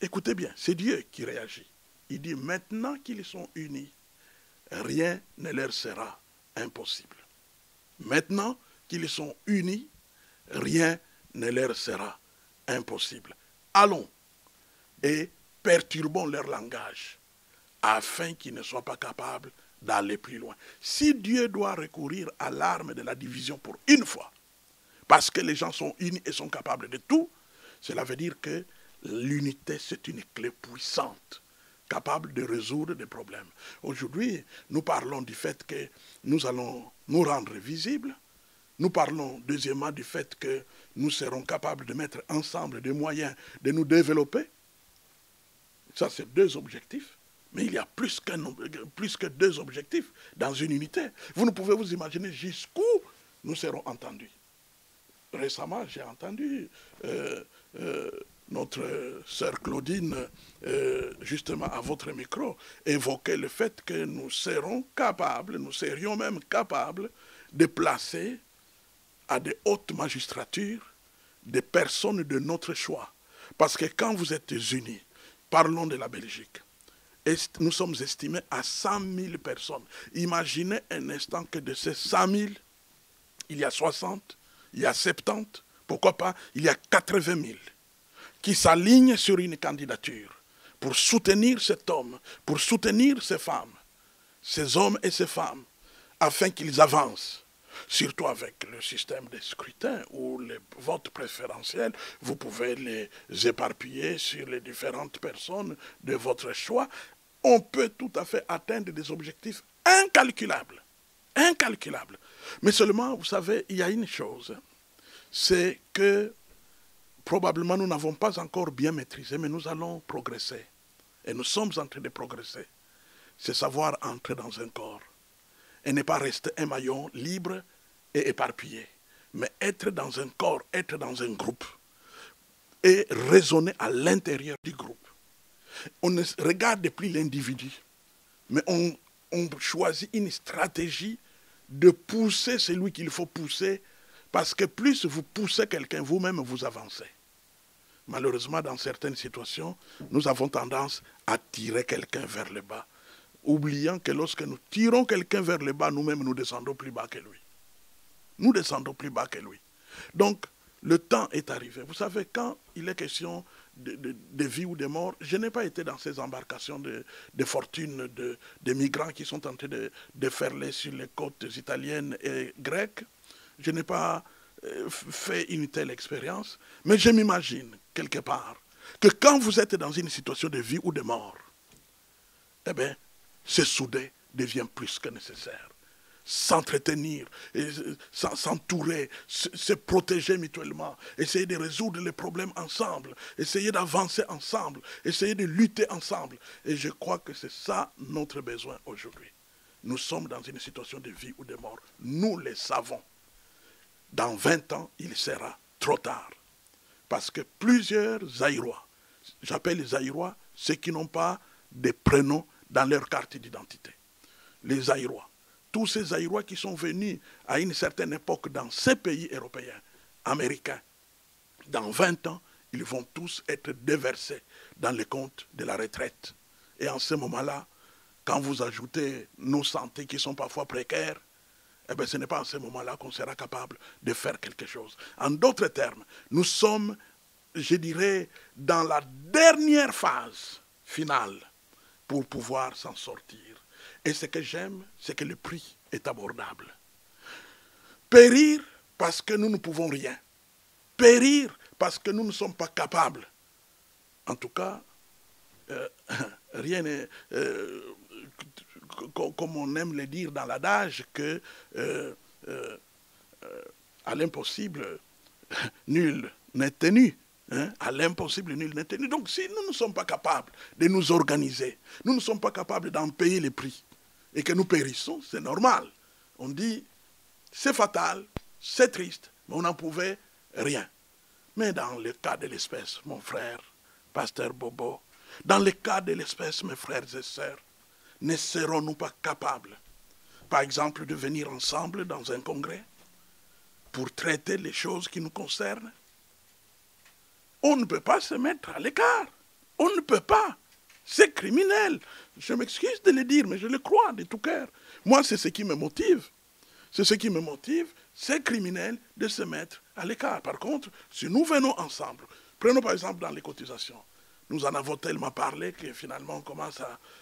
écoutez bien, c'est Dieu qui réagit. Il dit, maintenant qu'ils sont unis, rien ne leur sera impossible. Maintenant qu'ils sont unis, rien ne leur sera impossible. Allons et perturbons leur langage afin qu'ils ne soient pas capables d'aller plus loin. Si Dieu doit recourir à l'arme de la division pour une fois, parce que les gens sont unis et sont capables de tout, cela veut dire que l'unité, c'est une clé puissante, capable de résoudre des problèmes. Aujourd'hui, nous parlons du fait que nous allons nous rendre visibles. Nous parlons deuxièmement du fait que nous serons capables de mettre ensemble des moyens de nous développer. Ça, c'est 2 objectifs. Mais il y a plus que 2 objectifs dans une unité. Vous ne pouvez vous imaginer jusqu'où nous serons entendus. Récemment, j'ai entendu notre sœur Claudine, justement à votre micro, évoquer le fait que nous serions même capables de placer à des hautes magistratures des personnes de notre choix. Parce que quand vous êtes unis, parlons de la Belgique, nous sommes estimés à 100 000 personnes. Imaginez un instant que de ces 100 000, il y a 60, il y a 70, pourquoi pas, il y a 80 000 qui s'alignent sur une candidature pour soutenir cet homme, pour soutenir ces femmes, ces hommes et ces femmes, afin qu'ils avancent. Surtout avec le système de scrutin ou les votes préférentiels, vous pouvez les éparpiller sur les différentes personnes de votre choix. On peut tout à fait atteindre des objectifs incalculables. Incalculables. Mais seulement, vous savez, il y a une chose, c'est que probablement nous n'avons pas encore bien maîtrisé, mais nous allons progresser. Et nous sommes en train de progresser. C'est savoir entrer dans un corps. Et ne pas rester un maillon libre et éparpillé. Mais être dans un corps, être dans un groupe. Et raisonner à l'intérieur du groupe. On ne regarde plus l'individu. Mais on choisit une stratégie de pousser celui qu'il faut pousser. Parce que plus vous poussez quelqu'un, vous-même vous avancez. Malheureusement, dans certaines situations, nous avons tendance à tirer quelqu'un vers le bas. Oubliant que lorsque nous tirons quelqu'un vers le bas, nous-mêmes nous descendons plus bas que lui. Nous descendons plus bas que lui. Donc, le temps est arrivé. Vous savez, quand il est question de vie ou de mort, je n'ai pas été dans ces embarcations de fortune de migrants qui sont en train de déferler sur les côtes italiennes et grecques. Je n'ai pas fait une telle expérience, mais je m'imagine, quelque part, que quand vous êtes dans une situation de vie ou de mort, eh bien, se souder devient plus que nécessaire. S'entretenir, s'entourer, se protéger mutuellement, essayer de résoudre les problèmes ensemble, essayer d'avancer ensemble, essayer de lutter ensemble. Et je crois que c'est ça notre besoin aujourd'hui. Nous sommes dans une situation de vie ou de mort. Nous le savons. dans 20 ans, il sera trop tard. Parce que plusieurs Zaïrois, j'appelle les Zaïrois ceux qui n'ont pas de prénoms dans leur carte d'identité. Les Zaïrois, tous ces Zaïrois qui sont venus à une certaine époque dans ces pays européens, américains, dans 20 ans, ils vont tous être déversés dans les comptes de la retraite. Et en ce moment-là, quand vous ajoutez nos santé qui sont parfois précaires, eh bien, ce n'est pas en ce moment-là qu'on sera capable de faire quelque chose. En d'autres termes, nous sommes, je dirais, dans la dernière phase finale pour pouvoir s'en sortir. Et ce que j'aime, c'est que le prix est abordable. Périr parce que nous ne pouvons rien. Périr parce que nous ne sommes pas capables. En tout cas, rien n'est... comme on aime le dire dans l'adage, que à l'impossible, nul n'est tenu. Hein? À l'impossible, nul n'est tenu. Donc si nous ne sommes pas capables de nous organiser, nous ne sommes pas capables d'en payer les prix, et que nous périssons, c'est normal. On dit, c'est fatal, c'est triste, mais on n'en pouvait rien. Mais dans le cas de l'espèce, mon frère, pasteur Bobo, dans le cas de l'espèce, mes frères et sœurs, ne serons-nous pas capables, par exemple, de venir ensemble dans un congrès pour traiter les choses qui nous concernent? On ne peut pas se mettre à l'écart. On ne peut pas. C'est criminel. Je m'excuse de le dire, mais je le crois de tout cœur. Moi, c'est ce qui me motive. C'est ce qui me motive. C'est criminel de se mettre à l'écart. Par contre, si nous venons ensemble, prenons par exemple dans les cotisations, nous en avons tellement parlé que finalement on commence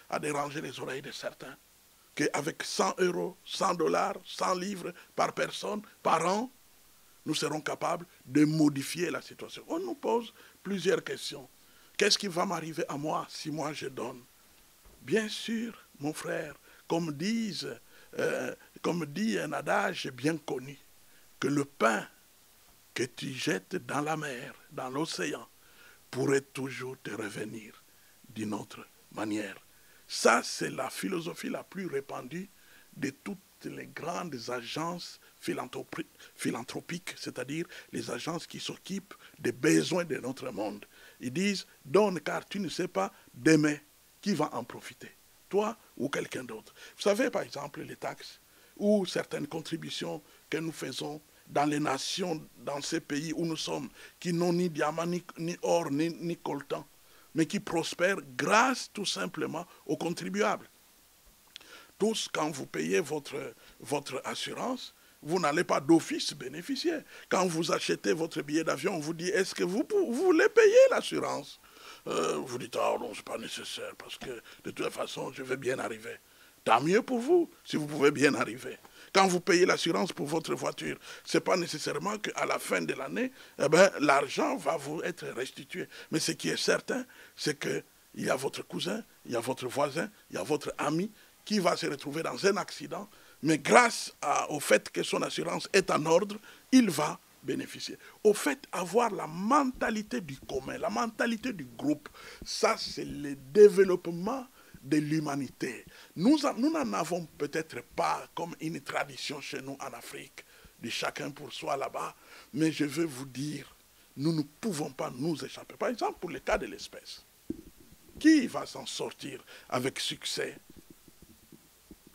à déranger les oreilles de certains. Qu'avec 100 euros, 100 dollars, 100 livres par personne, par an, nous serons capables de modifier la situation. On nous pose plusieurs questions. Qu'est-ce qui va m'arriver à moi si moi je donne? Bien sûr, mon frère, comme dit un adage bien connu, que le pain que tu jettes dans la mer, dans l'océan, pourrait toujours te revenir d'une autre manière. Ça, c'est la philosophie la plus répandue de toutes les grandes agences philanthropiques, c'est-à-dire les agences qui s'occupent des besoins de notre monde. Ils disent, donne car tu ne sais pas demain qui va en profiter, toi ou quelqu'un d'autre. Vous savez, par exemple, les taxes ou certaines contributions que nous faisons dans les nations, dans ces pays où nous sommes, qui n'ont ni diamant, ni or, ni coltan, mais qui prospèrent grâce tout simplement aux contribuables. Tous, quand vous payez votre assurance, vous n'allez pas d'office bénéficier. Quand vous achetez votre billet d'avion, on vous dit, est-ce que vous voulez payer l'assurance? Vous dites, oh non, ce n'est pas nécessaire, parce que de toute façon, je vais bien arriver. Tant mieux pour vous, si vous pouvez bien arriver. Quand vous payez l'assurance pour votre voiture, ce n'est pas nécessairement qu'à la fin de l'année, l'argent va vous être restitué. Mais ce qui est certain, c'est qu'il y a votre cousin, il y a votre voisin, il y a votre ami qui va se retrouver dans un accident, mais grâce au fait que son assurance est en ordre, il va bénéficier. Au fait, avoir la mentalité du commun, la mentalité du groupe, ça c'est le développement de l'humanité. Nous n'en avons peut-être pas comme une tradition chez nous en Afrique, de chacun pour soi là-bas, mais je veux vous dire, nous ne pouvons pas nous échapper. Par exemple, pour le cas de l'espèce, qui va s'en sortir avec succès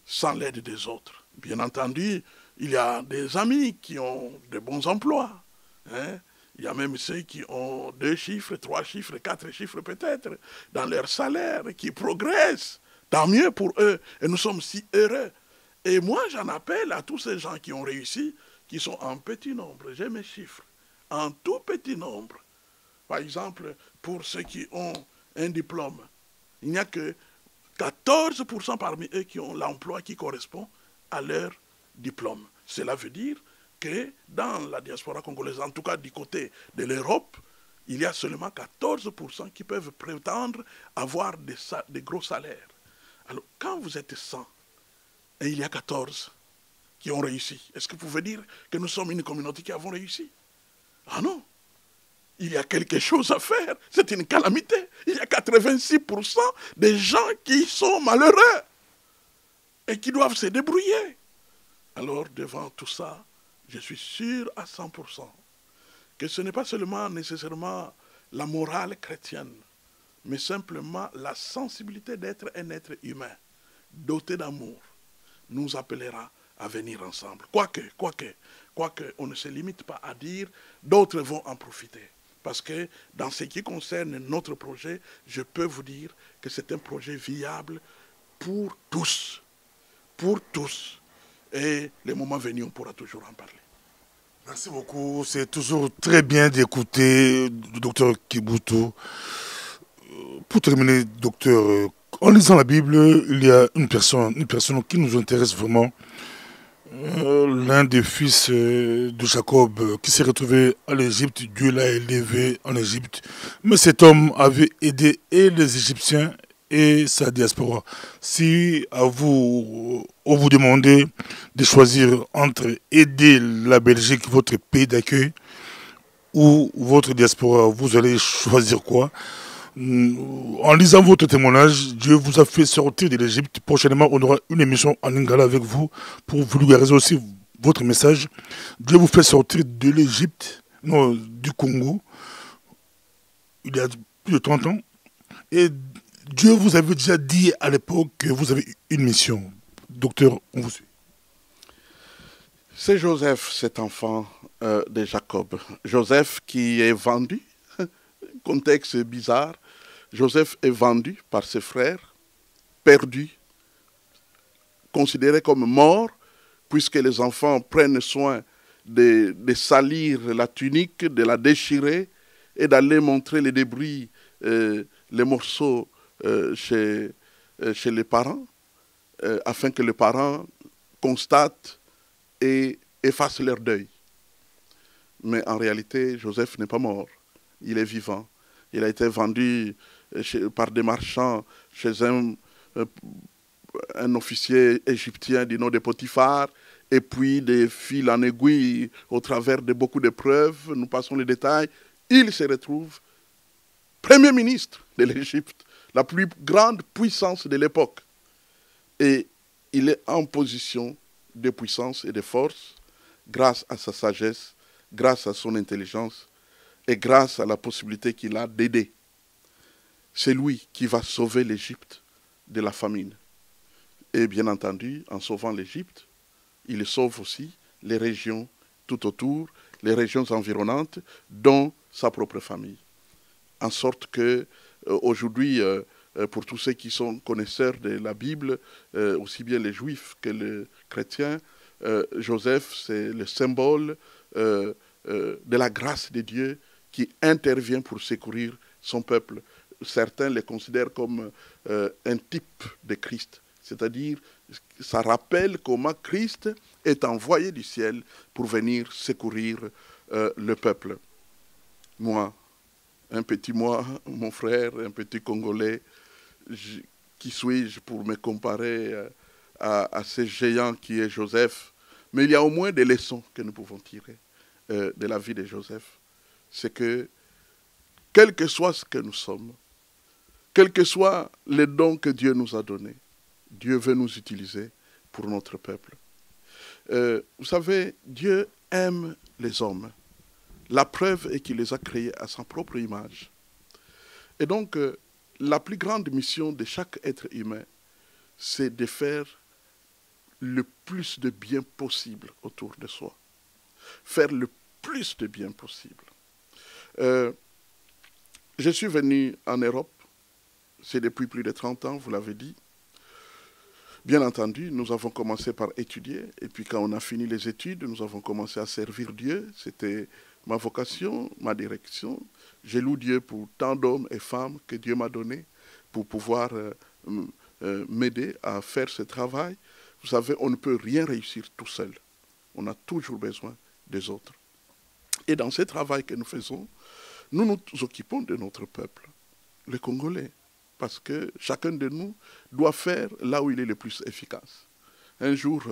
sans l'aide des autres? Bien entendu, il y a des amis qui ont de bons emplois. Hein? Il y a même ceux qui ont 2 chiffres, 3 chiffres, 4 chiffres peut-être dans leur salaire, qui progressent. Tant mieux pour eux. Et nous sommes si heureux. Et moi, j'en appelle à tous ces gens qui ont réussi, qui sont en petit nombre. J'ai mes chiffres. En tout petit nombre. Par exemple, pour ceux qui ont un diplôme, il n'y a que 14% parmi eux qui ont l'emploi qui correspond à leur diplôme. Cela veut dire que dans la diaspora congolaise, en tout cas du côté de l'Europe, il y a seulement 14% qui peuvent prétendre avoir des gros salaires. Alors, quand vous êtes 100 et il y a 14 qui ont réussi, est-ce que vous pouvez dire que nous sommes une communauté qui avons réussi? Ah non! Il y a quelque chose à faire. C'est une calamité. Il y a 86% des gens qui sont malheureux et qui doivent se débrouiller. Alors, devant tout ça, je suis sûr à 100% que ce n'est pas seulement nécessairement la morale chrétienne, mais simplement la sensibilité d'être un être humain, doté d'amour, nous appellera à venir ensemble. Quoique, on ne se limite pas à dire, d'autres vont en profiter. Parce que dans ce qui concerne notre projet, je peux vous dire que c'est un projet viable pour tous. Pour tous. Et le moment venu, on pourra toujours en parler. Merci beaucoup. C'est toujours très bien d'écouter le docteur Kibutu. Pour terminer, docteur, en lisant la Bible, il y a une personne qui nous intéresse vraiment. L'un des fils de Jacob qui s'est retrouvé à l'Égypte, Dieu l'a élevé en Égypte. Mais cet homme avait aidé et les Égyptiens et sa diaspora. Si à vous, on vous demandait de choisir entre aider la Belgique, votre pays d'accueil, ou votre diaspora, vous allez choisir quoi? En lisant votre témoignage, Dieu vous a fait sortir de l'Égypte. Prochainement, on aura une émission en lingala avec vous pour vulgariser aussi votre message. Dieu vous fait sortir de l'Égypte, non, du Congo, il y a plus de 30 ans. Et Dieu vous avait déjà dit à l'époque que vous avez une mission. Docteur, on vous suit. C'est Joseph, cet enfant de Jacob. Joseph qui est vendu, contexte bizarre, Joseph est vendu par ses frères, perdu, considéré comme mort, puisque les enfants prennent soin de salir la tunique, de la déchirer et d'aller montrer les débris, les morceaux chez les parents, afin que les parents constatent et effacent leur deuil. Mais en réalité, Joseph n'est pas mort, il est vivant. Il a été vendu par des marchands chez un officier égyptien du nom de Potiphar, et puis de fil en aiguille, au travers de beaucoup d'épreuves, nous passons les détails, il se retrouve premier ministre de l'Égypte, la plus grande puissance de l'époque. Et il est en position de puissance et de force grâce à sa sagesse, grâce à son intelligence et grâce à la possibilité qu'il a d'aider. C'est lui qui va sauver l'Égypte de la famine. Et bien entendu, en sauvant l'Égypte, il sauve aussi les régions tout autour, les régions environnantes, dont sa propre famille. En sorte que, aujourd'hui, pour tous ceux qui sont connaisseurs de la Bible, aussi bien les juifs que les chrétiens, Joseph, c'est le symbole de la grâce de Dieu qui intervient pour secourir son peuple. Certains les considèrent comme un type de Christ. C'est-à-dire, ça rappelle comment Christ est envoyé du ciel pour venir secourir le peuple. Moi, mon frère, un petit Congolais, qui suis-je pour me comparer à ce géant qui est Joseph? Mais il y a au moins des leçons que nous pouvons tirer de la vie de Joseph. C'est que, quel que soit ce que nous sommes, quels que soient les dons que Dieu nous a donnés, Dieu veut nous utiliser pour notre peuple. Vous savez, Dieu aime les hommes. La preuve est qu'il les a créés à sa propre image. Et donc, la plus grande mission de chaque être humain, c'est de faire le plus de bien possible autour de soi. Faire le plus de bien possible. Je suis venu en Europe, c'est depuis plus de 30 ans, vous l'avez dit. Bien entendu, nous avons commencé par étudier, et puis quand on a fini les études, nous avons commencé à servir Dieu. C'était ma vocation, ma direction. J'ai loué Dieu pour tant d'hommes et femmes que Dieu m'a donnés pour pouvoir m'aider à faire ce travail. Vous savez, on ne peut rien réussir tout seul. On a toujours besoin des autres. Et dans ce travail que nous faisons, nous nous occupons de notre peuple, les Congolais, parce que chacun de nous doit faire là où il est le plus efficace. Un jour,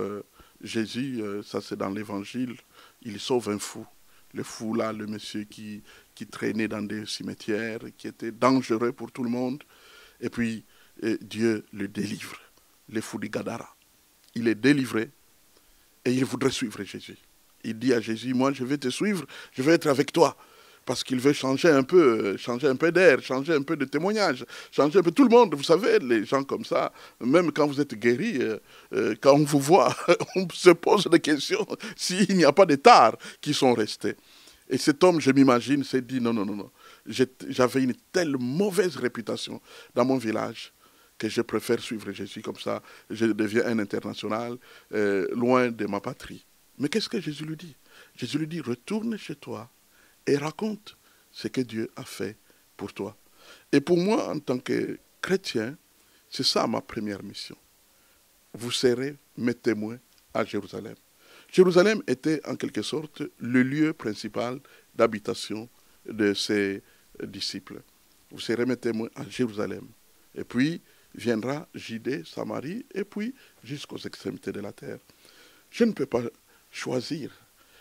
Jésus, ça c'est dans l'Évangile, il sauve un fou. Le fou là, le monsieur qui traînait dans des cimetières, qui était dangereux pour tout le monde. Et puis, Dieu le délivre, le fou du Gadara. Il est délivré et il voudrait suivre Jésus. Il dit à Jésus, moi je vais te suivre, je vais être avec toi. Parce qu'il veut changer un peu d'air, changer un peu de témoignage, changer un peu tout le monde. Vous savez, les gens comme ça, même quand vous êtes guéri, quand on vous voit, on se pose des questions s'il n'y a pas des tares qui sont restés. Et cet homme, je m'imagine, s'est dit, non, non, non, non. J'avais une telle mauvaise réputation dans mon village que je préfère suivre Jésus comme ça. Je deviens un international, loin de ma patrie. Mais qu'est-ce que Jésus lui dit? Jésus lui dit, retourne chez toi et raconte ce que Dieu a fait pour toi. Et pour moi, en tant que chrétien, c'est ça ma première mission. Vous serez mes témoins à Jérusalem. Jérusalem était en quelque sorte le lieu principal d'habitation de ses disciples. Vous serez mes témoins à Jérusalem. Et puis viendra Judée, Samarie, et puis jusqu'aux extrémités de la terre. Je ne peux pas choisir.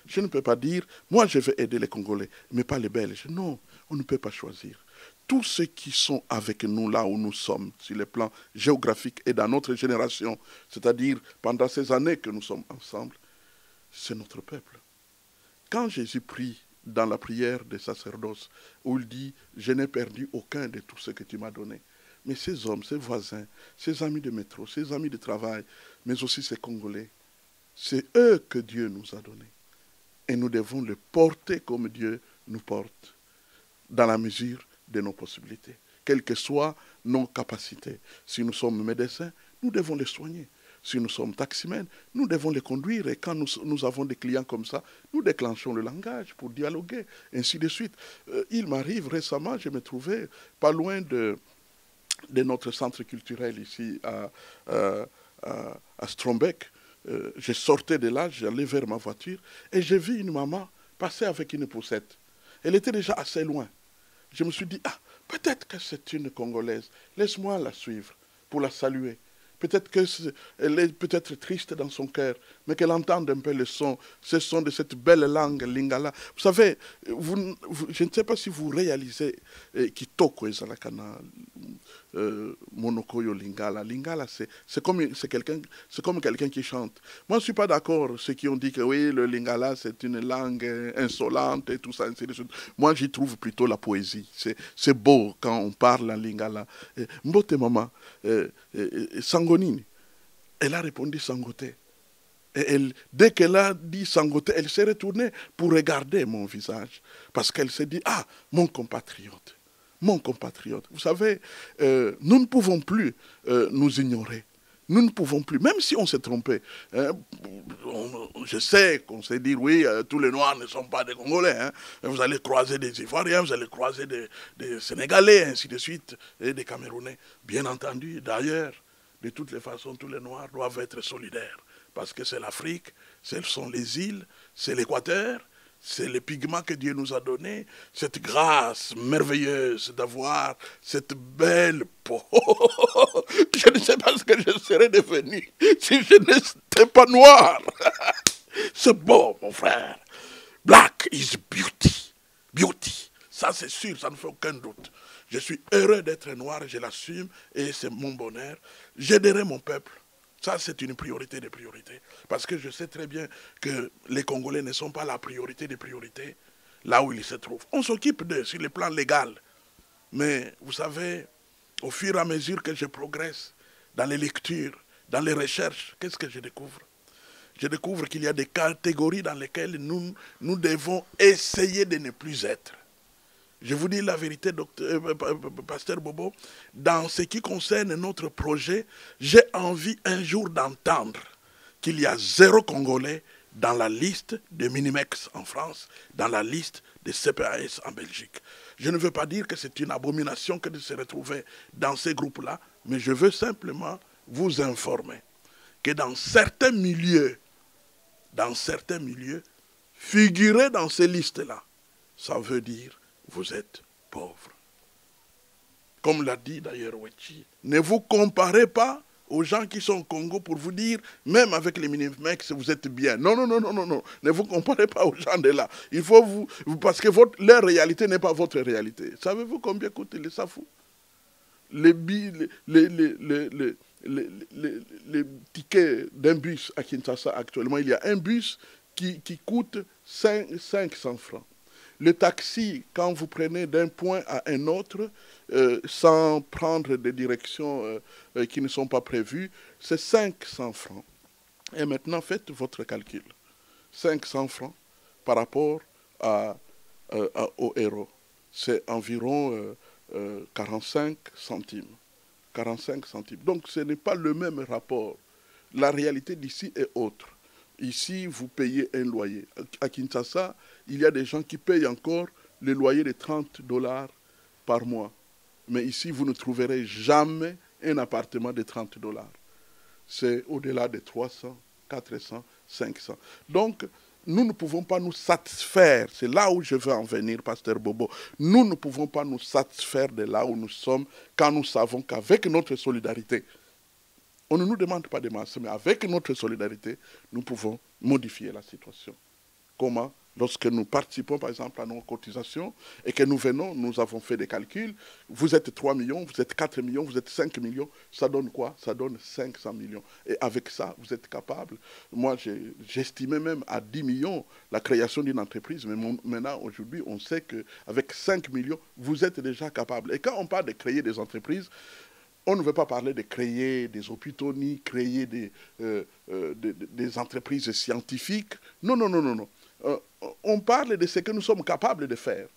Je ne peux pas dire, moi je vais aider les Congolais, mais pas les Belges. Non, on ne peut pas choisir. Tous ceux qui sont avec nous là où nous sommes, sur le plan géographique et dans notre génération, c'est-à-dire pendant ces années que nous sommes ensemble, c'est notre peuple. Quand Jésus prie dans la prière des sacerdoces, où il dit, je n'ai perdu aucun de tout ce que tu m'as donné. Mais ces hommes, ces voisins, ces amis de métro, ces amis de travail, mais aussi ces Congolais, c'est eux que Dieu nous a donnés. Et nous devons le porter comme Dieu nous porte, dans la mesure de nos possibilités, quelles que soient nos capacités. Si nous sommes médecins, nous devons les soigner. Si nous sommes taximens, nous devons les conduire. Et quand nous avons des clients comme ça, nous déclenchons le langage pour dialoguer, ainsi de suite. Il m'arrive récemment, je me trouvais pas loin de notre centre culturel ici à Strombeck. Je sortais de là, j'allais vers ma voiture et j'ai vu une maman passer avec une poussette. Elle était déjà assez loin. Je me suis dit, ah, peut-être que c'est une Congolaise. Laisse-moi la suivre pour la saluer. Peut-être qu'elle est peut-être triste dans son cœur, mais qu'elle entende un peu le son, ce son de cette belle langue lingala. Vous savez, je ne sais pas si vous réalisez Kitoko Ezalakana, Monokoyo Lingala. Lingala, c'est comme quelqu'un qui chante. Moi, je ne suis pas d'accord, ceux qui ont dit que oui, le Lingala, c'est une langue insolente et tout ça, ainsi de suite. Moi, j'y trouve plutôt la poésie. C'est beau quand on parle en Lingala. Mbote Mama, Sangonini, elle a répondu Sangoté. Et dès qu'elle a dit Sangoté, elle s'est retournée pour regarder mon visage. Parce qu'elle s'est dit, ah, mon compatriote. Mon compatriote. Vous savez, nous ne pouvons plus nous ignorer. Nous ne pouvons plus, même si on s'est trompé. Je sais qu'on sait dire, oui, tous les Noirs ne sont pas des Congolais. Hein. Vous allez croiser des Ivoiriens, vous allez croiser des Sénégalais, ainsi de suite, et des Camerounais. Bien entendu, d'ailleurs, de toutes les façons, tous les Noirs doivent être solidaires. Parce que c'est l'Afrique, ce sont les îles, c'est l'Équateur, c'est les pigments que Dieu nous a donnés, cette grâce merveilleuse d'avoir cette belle peau. Je ne sais pas ce que je serais devenu si je n'étais pas noir. C'est beau, mon frère. Black is beauty. Beauty. Ça, c'est sûr, ça ne fait aucun doute. Je suis heureux d'être noir, je l'assume, et c'est mon bonheur. J'aiderai mon peuple. Ça, c'est une priorité des priorités. Parce que je sais très bien que les Congolais ne sont pas la priorité des priorités, là où ils se trouvent. On s'occupe d'eux sur le plan légal. Mais, vous savez, au fur et à mesure que je progresse dans les lectures, dans les recherches, qu'est-ce que je découvre? Je découvre qu'il y a des catégories dans lesquelles nous devons essayer de ne plus être. Je vous dis la vérité, pasteur Bobo, dans ce qui concerne notre projet, j'ai envie un jour d'entendre qu'il y a 0 Congolais dans la liste de Minimex en France, dans la liste de CPAS en Belgique. Je ne veux pas dire que c'est une abomination que de se retrouver dans ces groupes-là, mais je veux simplement vous informer que dans certains milieux, figurer dans ces listes-là, ça veut dire vous êtes pauvre. Comme l'a dit d'ailleurs Wechi, ne vous comparez pas aux gens qui sont au Congo pour vous dire, même avec les Minimex, vous êtes bien. Non, non, non, non, non, non. Ne vous comparez pas aux gens de là. Il faut parce que leur réalité n'est pas votre réalité. Savez-vous combien coûtent les safou? Les tickets d'un bus à Kinshasa actuellement, il y a un bus qui coûte 500 francs. Le taxi, quand vous prenez d'un point à un autre, sans prendre des directions qui ne sont pas prévues, c'est 500 francs. Et maintenant, faites votre calcul. 500 francs par rapport au euro. C'est environ 45 centimes. 45 centimes. Donc, ce n'est pas le même rapport. La réalité d'ici est autre. Ici, vous payez un loyer. À Kinshasa, il y a des gens qui payent encore le loyer de 30 $ par mois. Mais ici, vous ne trouverez jamais un appartement de 30 $. C'est au-delà de 300, 400, 500. Donc, nous ne pouvons pas nous satisfaire. C'est là où je veux en venir, Pasteur Bobo. Nous ne pouvons pas nous satisfaire de là où nous sommes quand nous savons qu'avec notre solidarité, on ne nous demande pas de masse, mais avec notre solidarité, nous pouvons modifier la situation. Comment? Lorsque nous participons, par exemple, à nos cotisations et que nous venons, nous avons fait des calculs, vous êtes 3 millions, vous êtes 4 millions, vous êtes 5 millions, ça donne quoi? Ça donne 500 millions. Et avec ça, vous êtes capable. Moi, j'estimais même à 10 millions la création d'une entreprise, mais maintenant, aujourd'hui, on sait qu'avec 5 millions, vous êtes déjà capable. Et quand on parle de créer des entreprises, on ne veut pas parler de créer des hôpitaux ni créer des entreprises scientifiques. Non, non, non, non, non. On parle de ce que nous sommes capables de faire.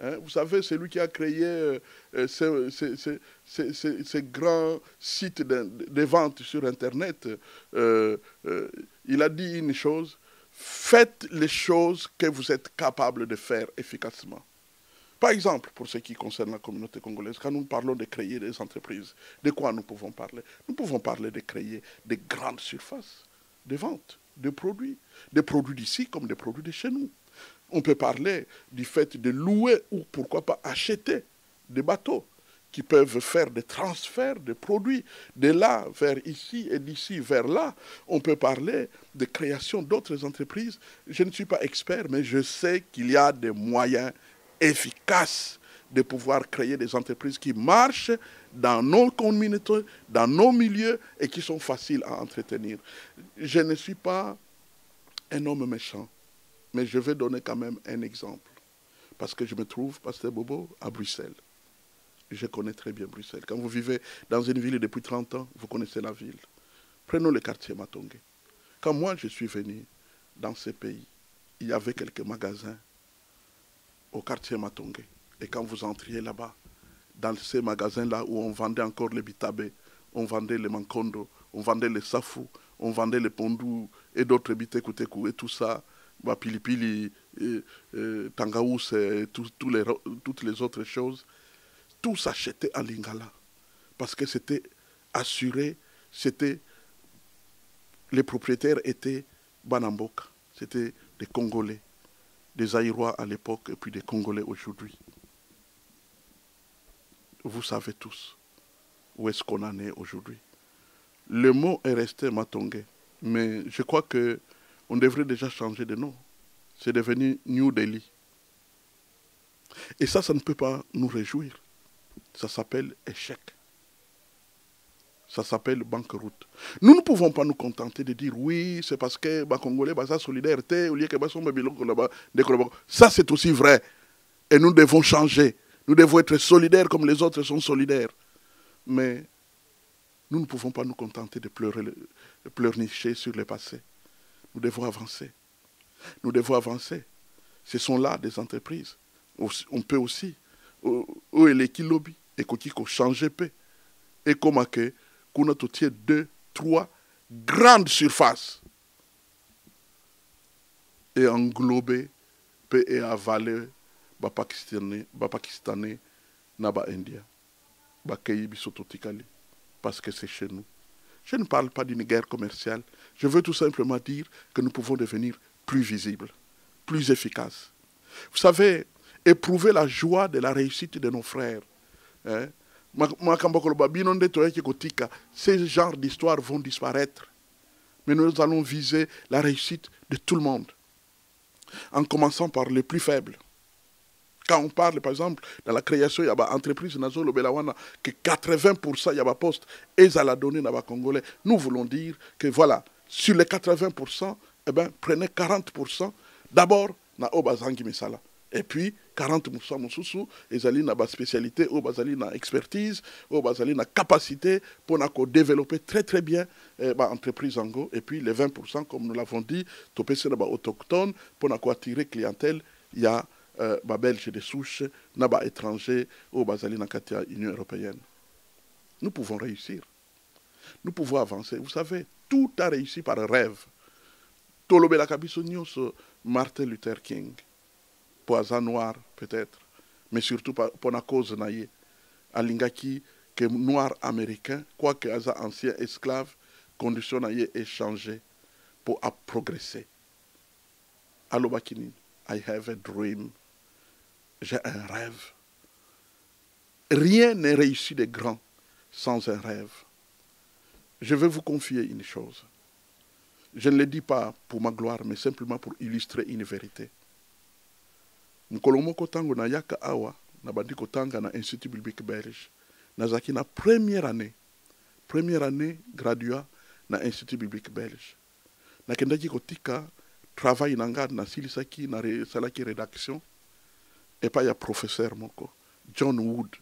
Hein? Vous savez, celui qui a créé ces grands sites de vente sur Internet, il a dit une chose: faites les choses que vous êtes capables de faire efficacement. Par exemple, pour ce qui concerne la communauté congolaise, quand nous parlons de créer des entreprises, de quoi nous pouvons parler? Nous pouvons parler de créer des grandes surfaces de vente de produits d'ici comme des produits de chez nous. On peut parler du fait de louer ou pourquoi pas acheter des bateaux qui peuvent faire des transferts de produits de là vers ici et d'ici vers là. On peut parler de création d'autres entreprises. Je ne suis pas expert, mais je sais qu'il y a des moyens efficace de pouvoir créer des entreprises qui marchent dans nos communautés, dans nos milieux et qui sont faciles à entretenir. Je ne suis pas un homme méchant, mais je vais donner quand même un exemple. Parce que je me trouve, Pasteur Bobo, à Bruxelles. Je connais très bien Bruxelles. Quand vous vivez dans une ville depuis 30 ans, vous connaissez la ville. Prenons le quartier Matongé. Quand moi je suis venu dans ce pays, il y avait quelques magasins au quartier Matongé. Et quand vous entriez là-bas, dans ces magasins-là où on vendait encore les bitabé, on vendait les mankondo, on vendait les safou, on vendait les pondou et d'autres bitekoutekou et tout ça, pilipili, tangaous et toutes les autres choses, tout s'achetait à Lingala. Parce que c'était assuré, les propriétaires étaient Banamboka, c'était des Congolais. Des Aïrois à l'époque et puis des Congolais aujourd'hui. Vous savez tous où est-ce qu'on en est aujourd'hui. Le mot est resté Matongé, mais je crois qu'on devrait déjà changer de nom. C'est devenu New Delhi. Et ça ne peut pas nous réjouir. Ça s'appelle échec. Ça s'appelle banqueroute. Nous ne pouvons pas nous contenter de dire oui, c'est parce que les Congolais sont solidarité, ça c'est aussi vrai. Et nous devons changer. Nous devons être solidaires comme les autres sont solidaires. Mais nous ne pouvons pas nous contenter de pleurnicher sur le passé. Nous devons avancer. Nous devons avancer. Ce sont là des entreprises. On peut aussi, où est l'équipe lobby, et qu'on change paix. Et comment que qu'on a 2, 3 grandes surfaces et englober et avaler les Pakistanais, les Indiens, les Pays parce que c'est chez nous. Je ne parle pas d'une guerre commerciale. Je veux tout simplement dire que nous pouvons devenir plus visibles, plus efficaces. Vous savez, éprouver la joie de la réussite de nos frères. Hein? Ces genres d'histoires vont disparaître. Mais nous allons viser la réussite de tout le monde. En commençant par les plus faibles. Quand on parle, par exemple, dans la création, il y a une entreprise, que 80% il y a un poste, et ça l'a donné dans les Congolais. Nous voulons dire que voilà, sur les 80%, eh bien, prenez 40% d'abord na Obazangi Misala. Et puis, 40% mosusu, ezali na ba spécialité, Obazali na expertise, Obazali na capacité pour développer très très bien l'entreprise Ango. Et puis, les 20%, comme nous l'avons dit, topé na ba autochtone, pour attirer clientèle, il y a ba belge de souche, na ba étranger, Obazali na katia Union européenne. Nous pouvons réussir. Nous pouvons avancer. Vous savez, tout a réussi par un rêve. Tolobe la kabiso nyonso Martin Luther King. Poison noir, peut-être. Mais surtout pour la cause naïe. Alingaki, que noir américain, quoique aza ancien esclave, condition naïe est changée pour progresser. Alobakinin, I have a dream. J'ai un rêve. Rien n'est réussi de grand sans un rêve. Je vais vous confier une chose. Je ne le dis pas pour ma gloire, mais simplement pour illustrer une vérité. Nkolomo kotango na yaka awa, na bandi kotanga na Institut Biblique Belge. Nazaki na première année graduat na Institut Biblique Belge. Na kendaki kotika travail nanga na silisaki na salaki rédaction. Et pas ya professeur moko, John Wood,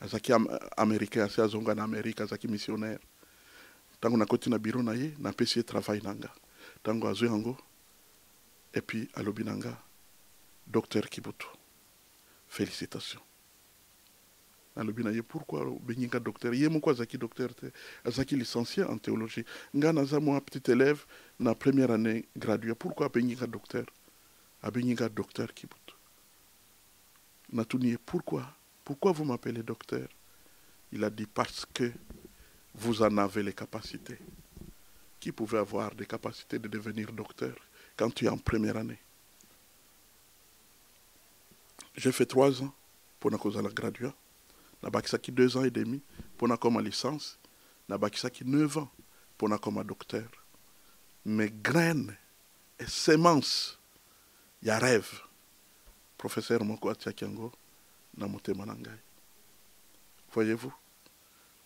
azaki américain, asi azonga na Amérique, azaki missionnaire. Tango na koti na bureau na ye, na pesi travail nanga. Tango azui yango, et puis alobi nanga, Docteur Kibutu. Félicitations. Alobi na ye, pourquoi beninga docteur? Ye moko azaki docteur te, azaki licencié en théologie. Nga naza moi petit élève na première année gradué. Pourquoi beninga docteur? Abeninga docteur Kibutu. Natunié, pourquoi? Pourquoi vous m'appelez docteur? Il a dit parce que vous en avez les capacités. Qui pouvait avoir des capacités de devenir docteur quand tu es en première année? J'ai fait 3 ans pour la graduat. Na bakisaki 2 ans et demi pour la comme licence. Na bakisaki 9 ans pour la comme docteur. Mes graines et semences, il y a rêve. Professeur Moko Atiakiango, Namote Manangai. Voyez-vous,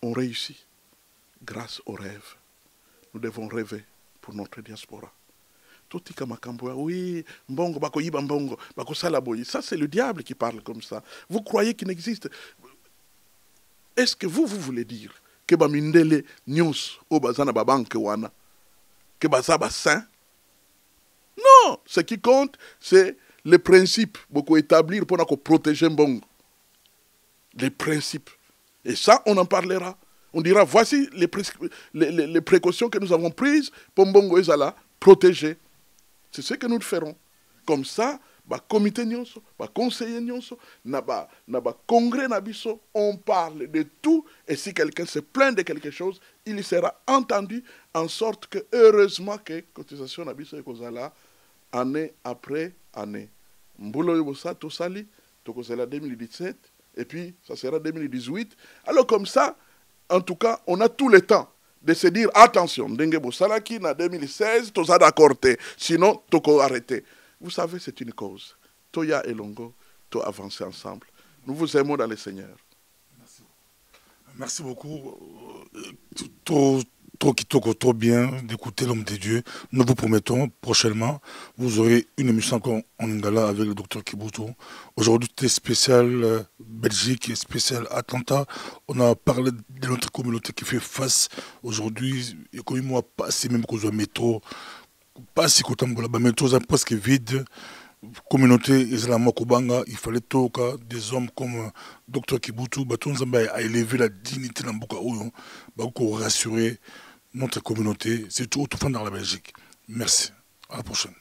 on réussit grâce au rêve. Nous devons rêver pour notre diaspora. Totika Makamboa, oui, Mbongo, Bako Yiba Mbongo, Bako Salaboyi. Ça, c'est le diable qui parle comme ça. Vous croyez qu'il n'existe? Est-ce que vous voulez dire que Bamindele News, Obazana Babanke Wana, que Bazaba Saint? Non, ce qui compte, c'est les principes beaucoup établir pour protéger Mbongo. Les principes. Et ça, on en parlera. On dira, voici les précautions que nous avons prises pour Mbongo Ezala protéger. C'est ce que nous ferons. Comme ça, le comité nyonso, le conseiller nyonso, le congrès nabiso, on parle de tout. Et si quelqu'un se plaint de quelque chose, il sera entendu en sorte que, heureusement, que la cotisation nabiso est kozala, année après année. Mboulo yobosa, tosali, tokozela 2017, et puis ça sera 2018. Alors comme ça, en tout cas, on a tout le temps de se dire, attention, Ndenge Bosalaki, en 2016, toza d'accord, sinon, toko arrêter. Vous savez, c'est une cause. Toya et Longo, to avancer ensemble. Nous vous aimons dans le Seigneur. Merci beaucoup. Trop bien d'écouter l'homme de Dieu. Nous vous promettons, prochainement, vous aurez une émission encore en Lingala avec le docteur Kibutu. Aujourd'hui, c'était spécial Belgique et spécial Atlanta. On a parlé de notre communauté qui fait face aujourd'hui. Et comme moi, pas si même qu'on soit métro, pas si qu'on tambola, métro, c'est presque vide. Communauté islamo Kobanga, il fallait tout des hommes comme Dr Kibutu, a élevé la dignité dans Mboka Oyo, pour rassurer notre communauté, c'est tout dans la Belgique. Merci. À la prochaine.